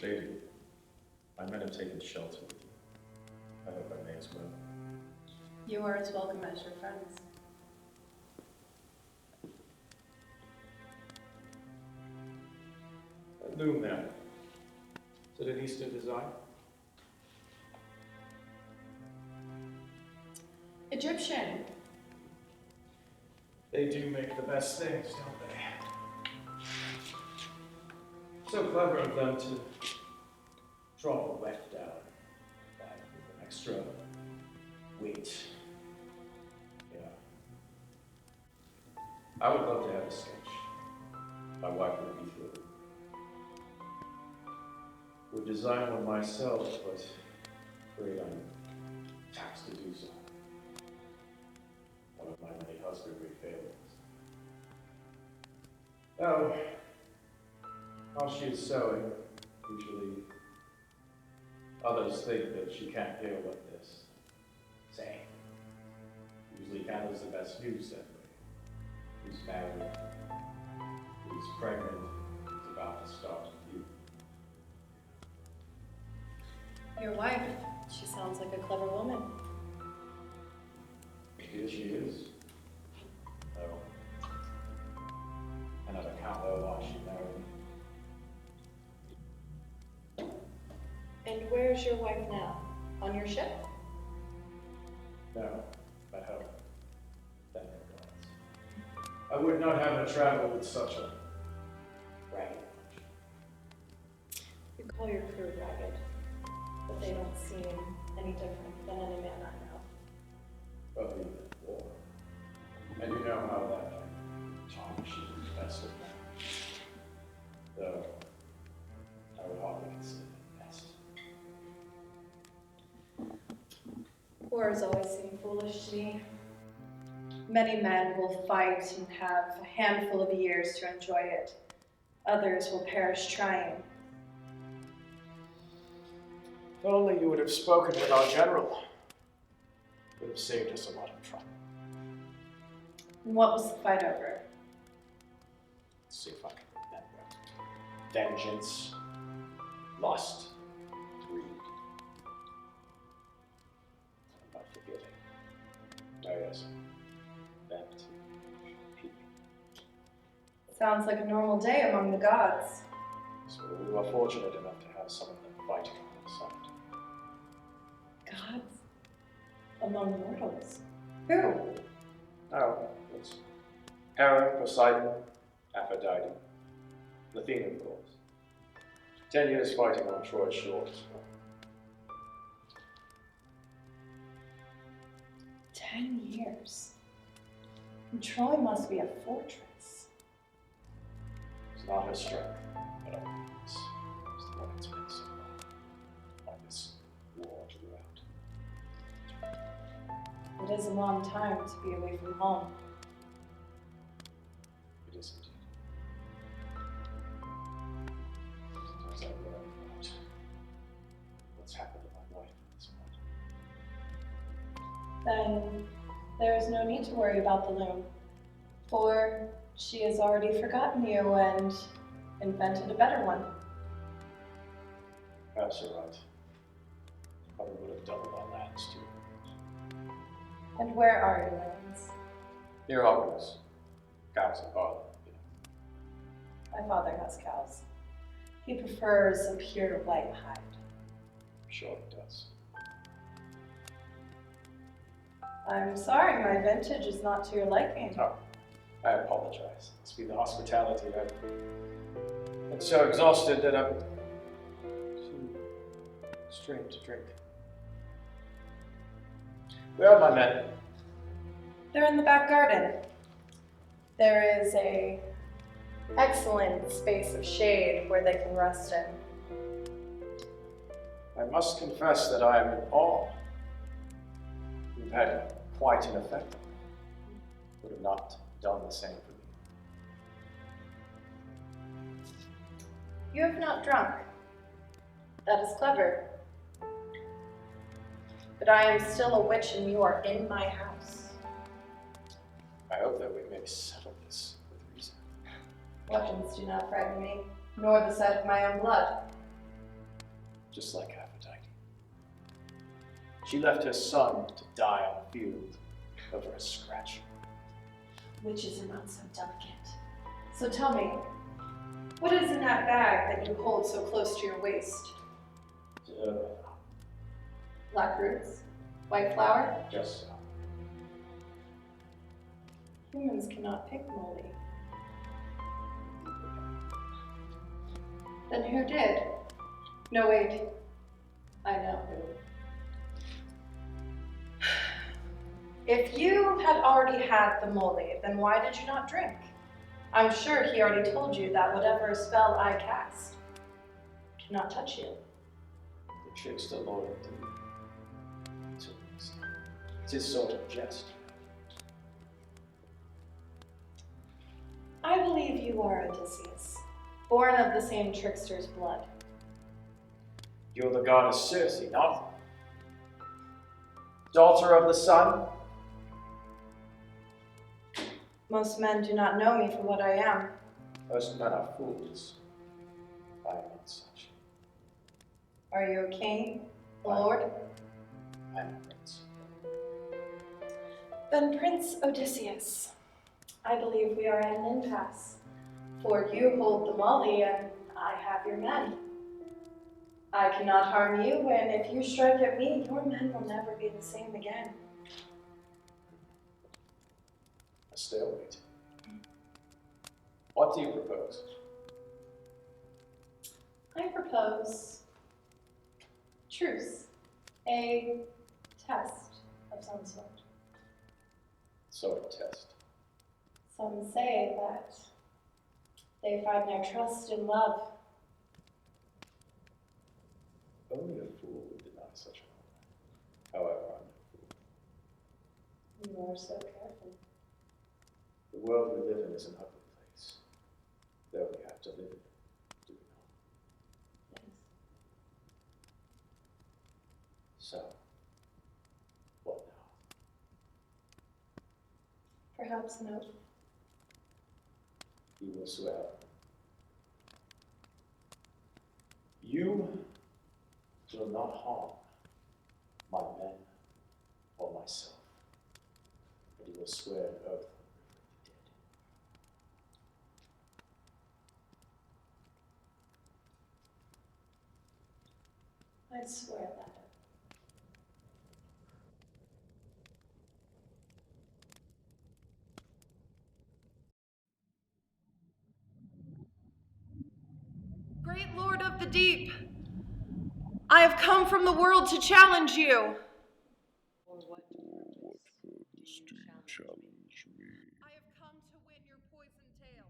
Lady, my men have taken shelter with you. I hope I may as well. You are as welcome as your friends. That loom there, is it an Eastern design? Egyptian. They do make the best things, don't they? So clever of them to drop a weft down back with an extra weight. Yeah. I would love to have a sketch. My wife would be thrilled. Would design one myself, but afraid I'm taxed to do so. One of my many husbandry failings. Oh, while she is sewing, usually others think that she can't hear what this saying. Usually handles the best news that way. Who's married, who's pregnant, who's about to start with you. Your wife, she sounds like a clever woman. Here she is. Oh. And I can't know why she married me. And where's your wife now? On your ship? No, at home. Thank the gods. I would not have her travel with such a ragged bunch. You call your crew ragged, but they don't seem any different than any man I know. But we live in war. And you know how that can tarnish the best of men. Though, I would hardly consider it best. Wars always seem foolish to me. Many men will fight and have a handful of years to enjoy it. Others will perish trying. If only you would have spoken with our general. It would have saved us a lot of trouble. And what was the fight over? Let's see if I can remember. Vengeance, lust, greed. I'm not forgetting. Oh yes, vanity, peak. Sounds like a normal day among the gods. So we were fortunate enough to have some of them fighting on our side. Gods? Among mortals? Who? Oh, it's Hera, Poseidon, Aphrodite, Athena, of course. 10 years fighting on Troy's shores. 10 years. And Troy must be a fortress. It's not her strength, but I think it's the one it's been so long. On this war throughout. It is a long time to be away from home. It is indeed. Sometimes I worry about what's happened to my wife at this point. Then there is no need to worry about the loom, for she has already forgotten you and invented a better one. Perhaps you're right. Probably would have doubled our lands too. And where are your lands? Near Hogwarts. Cows and barley, you know. My father has cows. He prefers a pure white hide. I'm sure it does. I'm sorry, my vintage is not to your liking. Oh, I apologize. Must be the hospitality. I'm so exhausted that I'm too strained to drink. Where are my men? They're in the back garden. There is a excellent space of shade where they can rest in. I must confess that I am in awe. You've had quite an effect on me. Would have not done the same for me. You have not drunk. That is clever. But I am still a witch and you are in my house. I hope that we may settle this with reason. Weapons do not frighten me, nor the sight of my own blood. just like Aphrodite. She left her son to die on the field over a scratch. Witches are not so delicate. So tell me, what is in that bag that you hold so close to your waist? Black roots? White flour? Just so. Humans cannot pick moly. Then who did? No, wait. I know who. If you had already had the moly, then why did you not drink? I'm sure he already told you that whatever spell I cast cannot touch you. The trickster Lord of the Deep. It's his sort of jest. I believe you are Odysseus, born of the same trickster's blood. You're the goddess Circe, not daughter of the sun. Most men do not know me for what I am. Most men are fools. I am not such. Are you a king, a lord? I am a prince. Then Prince Odysseus, I believe we are at an impasse. For you hold the moly and I have your men. I cannot harm you, and if you strike at me, your men will never be the same again. A stalemate. What do you propose? I propose truce, a test of some sort. Sort of test. Some say that they find their trust in love. Only a fool would deny such an honor. However, I'm no fool. You are so careful. The world we live in is an ugly place. Though we have to live in it, do we not? Yes. So, what now? Perhaps an oath. You will swear. You will not harm my men or myself, and you will swear an oath on the river of the dead. I swear that. Great Lord of the Deep, I have come from the world to challenge you. For what purpose do you challenge me? I have come to win your poison tail.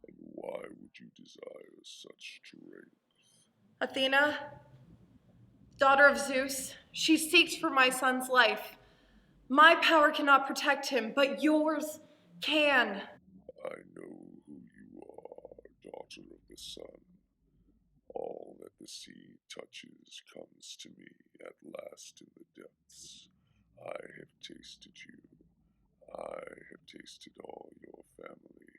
And why would you desire such strength? Athena, daughter of Zeus, she seeks for my son's life. My power cannot protect him, but yours can. I know who you are, daughter of the sun. All that the sea touches comes to me at last in the depths. I have tasted you. I have tasted all your family.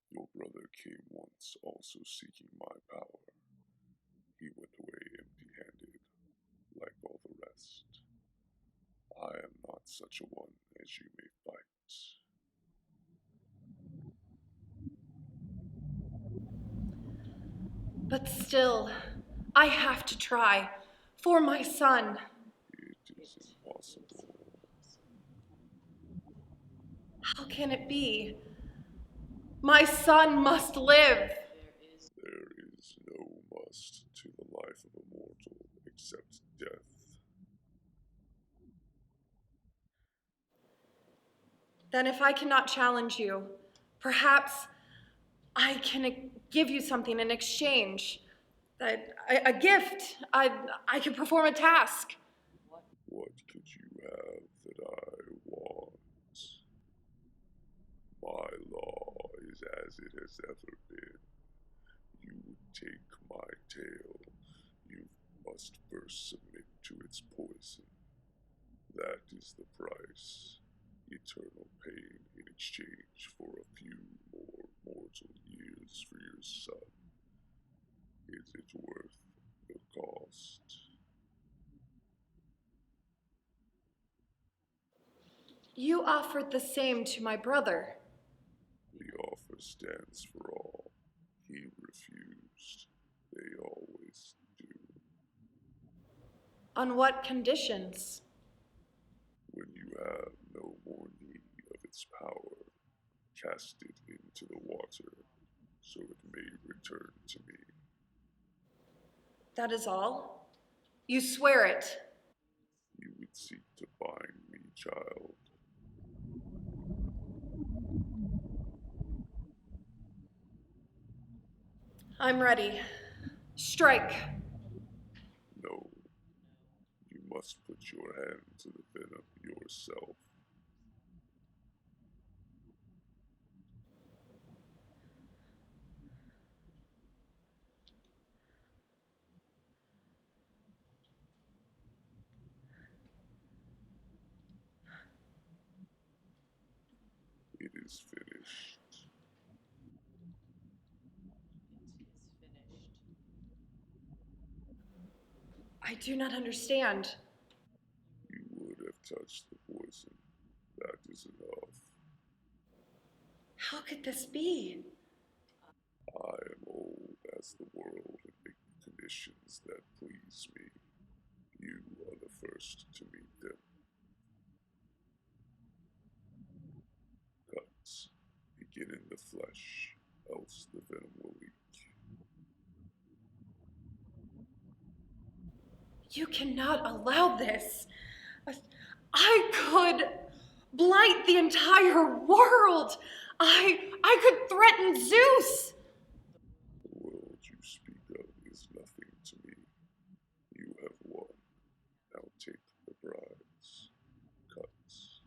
Your brother came once also seeking my power. He went away empty-handed, like all the rest. I am not such a one as you may fight. But still, I have to try for my son. It is impossible. How can it be? My son must live. There is no must to the life of a mortal except death. Then if I cannot challenge you, perhaps I can give you something in exchange. A gift. I can perform a task. What could you have that I want? My law is as it has ever been. You would take my tail. You must first submit to its poison. That is the price. Eternal pain in exchange for a few more mortal years for your son. Is it worth lost. You offered the same to my brother. The offer stands for all. He refused. They always do. On what conditions? When you have no more need of its power, cast it into the water, so it may return to me. That is all? You swear it? You would seek to bind me, child. I'm ready. Strike. No, you must put your hand to the venom yourself. It is finished. I do not understand. You would have touched the poison. That is enough. How could this be? I am old as the world and make the conditions that please me. You are the first to meet them. Cuts begin in the flesh, else the venom will leak. You cannot allow this. I could blight the entire world. I could threaten Zeus. The world you speak of is nothing to me. You have won. Now take the prize. Cuts.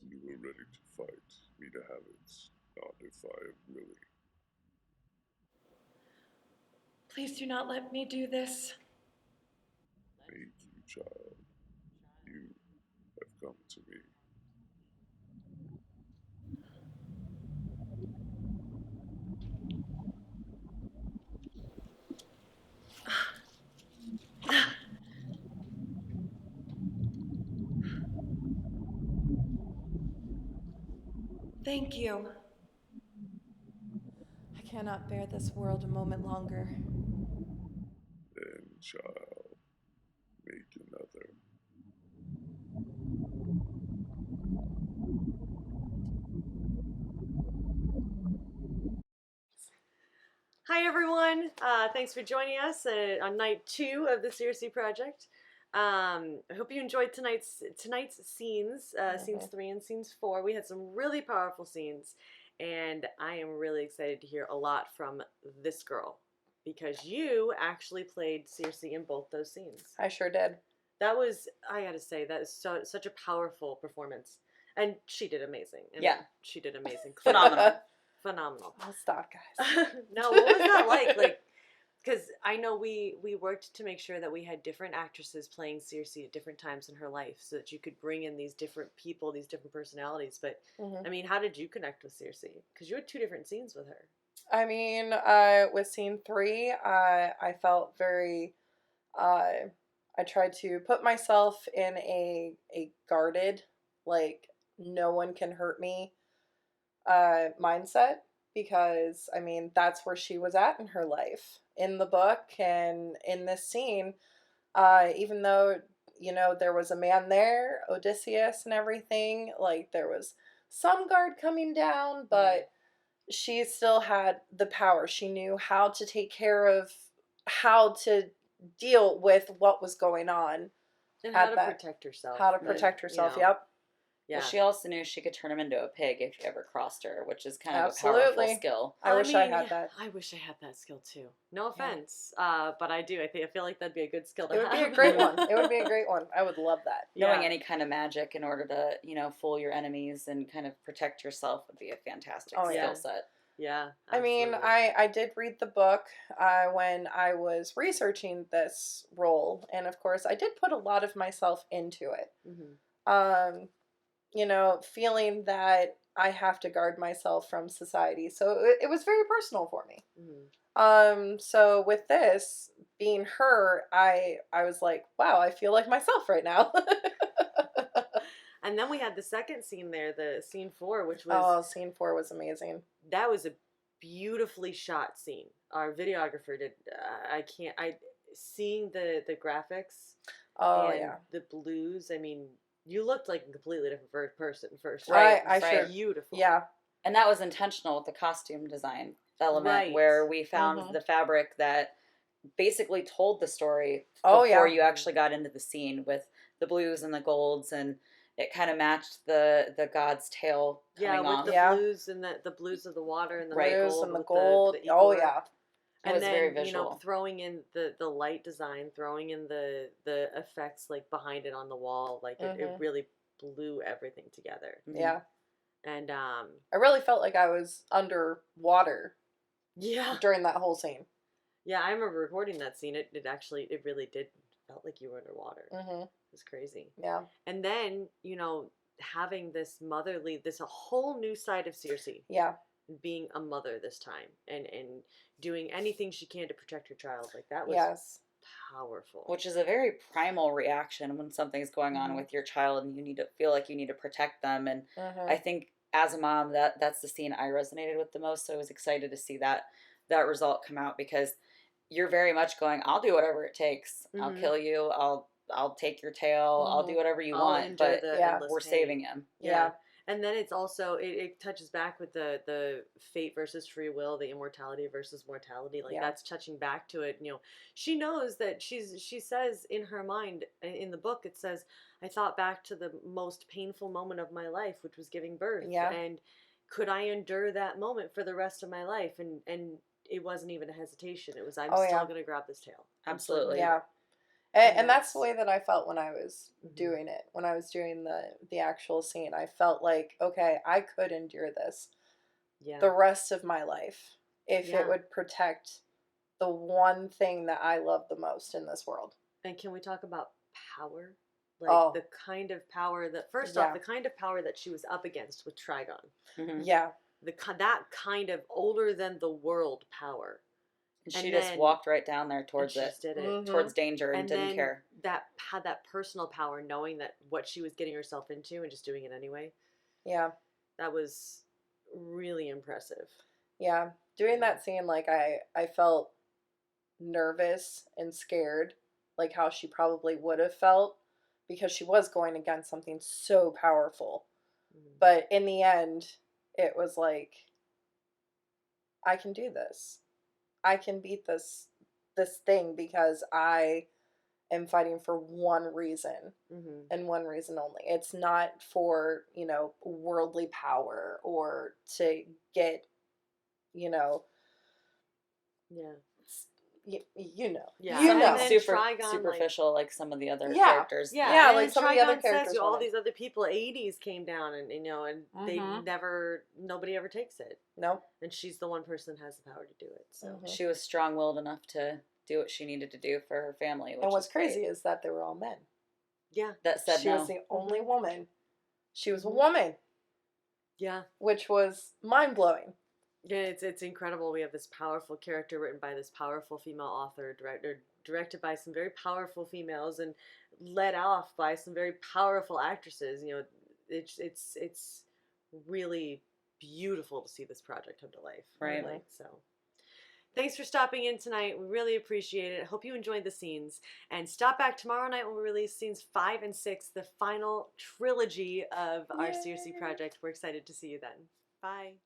You were ready to fight, me to have it, not if I am willing. Please do not let me do this. Thank you, child. You have come to me. Thank you. I cannot bear this world a moment longer. Then, child, make another. Hi everyone, thanks for joining us on night 2 of the Circe project. I hope you enjoyed tonight's scenes, scenes 3 and scenes 4. We had some really powerful scenes, and I am really excited to hear a lot from this girl, because you actually played Circe in both those scenes. I sure did. That was, I gotta say, that is such a powerful performance, and she did amazing. Yeah. She did amazing. Phenomenal. Phenomenal. I'll stop, guys. No, what was that like? Like, because I know we worked to make sure that we had different actresses playing Circe at different times in her life, so that you could bring in these different people, these different personalities. But I mean, how did you connect with Circe? Because you had 2 different scenes with her. I mean, with scene 3, I felt very. I tried to put myself in a guarded, like, no one can hurt me mindset, because I mean that's where she was at in her life in the book and in this scene. Even though there was a man there, Odysseus and everything, like there was some guard coming down, but she still had the power. She knew how to take care of, how to deal with what was going on, and how to protect herself. How to protect herself. Yep. Yeah. Well, she also knew she could turn him into a pig if she ever crossed her, which is kind of Absolutely. a powerful skill. I wish I had that. I wish I had that skill too. No offense, but I do. I feel like that'd be a good skill to It have. would be a great one. It would be a great one. I would love that. Knowing any kind of magic in order to, fool your enemies and kind of protect yourself would be a fantastic skill set. Yeah. Absolutely. I mean, I did read the book when I was researching this role, and of course, I did put a lot of myself into it. you know, feeling that I have to guard myself from society. So it was very personal for me. So with this being her, I was like, wow, I feel like myself right now. And then we had the second scene there, the scene 4, which was Oh, scene 4 was amazing. that was a beautifully shot scene. Our videographer did. Seeing the graphics. Oh and yeah. the blues. I mean, you looked like a completely different person first. Right, It was I sure. beautiful. Yeah. And that was intentional with the costume design element, Right. where we found Mhm. the fabric that basically told the story Oh, before yeah. you actually got into the scene, with the blues and the golds, and it kind of matched the god's tail Yeah, coming with off. the Yeah. blues and the blues of the water and the Right. Blues gold and the with gold. the Oh ichor. yeah. It And was then, very you know, visual. throwing in the light design, throwing in the effects like behind it on the wall, like it Mhm. really blew everything together. Yeah. And I really felt like I was underwater yeah. during that whole scene. Yeah, I remember recording that scene. It really did felt like you were underwater. Mhm. It was crazy. Yeah. And then, you know, having this a whole new side of Circe, Yeah. being a mother this time, and doing anything she can to protect her child, like that was Yes. powerful. Which is a very primal reaction when something's going on Mhm. with your child and you need to feel like you need to protect them. And Mhm. I think as a mom, that's the scene I resonated with the most. So I was excited to see that result come out, because you're very much going, I'll do whatever it takes. I'll Mhm. kill you. I'll take your tail. I'll do Mhm. whatever you I'll want. endure But the Yeah. endless we're pain. saving him. Yeah. Yeah. And then it's also it touches back with the fate versus free will, the immortality versus mortality. Like Yeah. that's touching back to it. You know, she knows that she says in her mind, in the book it says, I thought back to the most painful moment of my life, which was giving birth. Yeah. And could I endure that moment for the rest of my life? And it wasn't even a hesitation. It was, I'm Oh, still yeah. gonna grab this tail. Absolutely. Yeah. And And that's the that's- way that I felt when I was Mhm. doing it. When I was doing the actual scene, I felt like, okay, I could endure this Yeah. the rest of my life if Yeah. it would protect the one thing that I love the most in this world. And can we talk about power? Like Oh. the kind of power that, first Yeah. off, the kind of power that she was up against with Trigon. Mhm. Yeah. That kind of older than the world power. And she And just then- walked right down there And towards she it, just did it. Mhm. towards danger, and didn't then care. that had that personal power, knowing that what she was getting herself into and just doing it anyway. Yeah. That was really impressive. Yeah. Doing that scene, like I felt nervous and scared, like how she probably would have felt, because she was going against something so powerful. But in the end, it was like, I can do this. I can beat this thing, because I am fighting for one reason, Mm-hmm. and one reason only. It's not for, you know, worldly power or to get, you know, Yeah. you know. Yeah. You And know. then Super Trigon, like- superficial, like some of the other Yeah. characters. Yeah, Yeah, and like some of the other Trigon characters says, all wouldn't. these other people, 80s came down, and and they Mhm. never, nobody ever takes it, No. and she's the one person that has the power to do it. So Mhm. She was strong-willed enough to do what she needed to do for her family. Which And what's is great. crazy is that they were all men. yeah, That said She no. was the only woman. She was a Mhm. woman, yeah, which was mind blowing. yeah. It's incredible. We have this powerful character written by this powerful female author, directed by some very powerful females, and led off by some very powerful actresses. You know, it's really beautiful to see this project come to life. Right. Really. So. Thanks for stopping in tonight. We really appreciate it. Hope you enjoyed the scenes. And stop back tomorrow night when we release scenes 5 and 6, the final trilogy of our Circe project. We're excited to see you then. Bye.